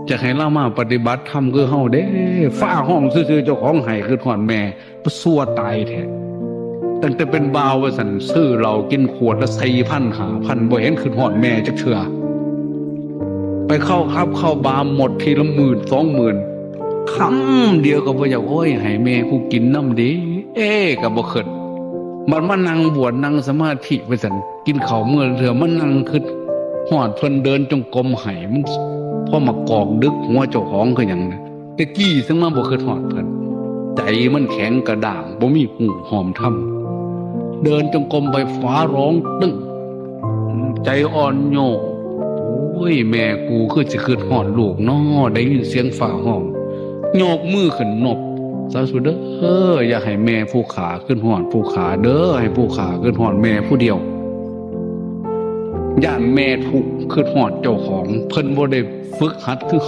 จะให้เรามาปฏิบัติธรรมคือเฮาเด้ฟ้าห้องซื่อๆเจ้าของให้คือหอนแม่บ่ซัวตายแท้ตั้งแต่เป็นบ่าวว่าซั่นซื้อเหล้ากินขวดละ4,000 5,000บ่เห็นคือหอนแม่จักเทื่อไปเข้าครับเข้าบาร์หมดทีละ10,000 20,000คำเดียวก็บ่อยากโอ้ยให้แม่กูกินน้ำดีก็บ่คิดมันมานั่งบวชนั่งสมาธิว่าซั่นกินข้าวมื้อเทื่อมันนั่งคิดฮอดเพิ่นเดินจงกรมให้มันพอมากอกดึกหัวเจ้าของคือหยังนะแต่กี้ซึ่งมาบ่คิดฮอดเพิ่นใจมันแข็งกระด้างบ่มีหูหอมทำเดินจงกรมไปฟ้าร้องตึ้งใจอ่อนโยนโอ้ยแม่กูคือสิคิดฮอดลูกน้อได้ยินเสียงฟ้าห้องโยกมือขึ้นนบสาธุเด้ออย่าให้แม่ผู้ขาขึ้นฮอดผู้ขาเด้อให้ผู้ขาขึ้นฮอดแม่ผู้เดียวย่านแม่ทุกข์ขึ้นฮอดเจ้าของเพิ่นบ่ได้ฝึกหัดคือ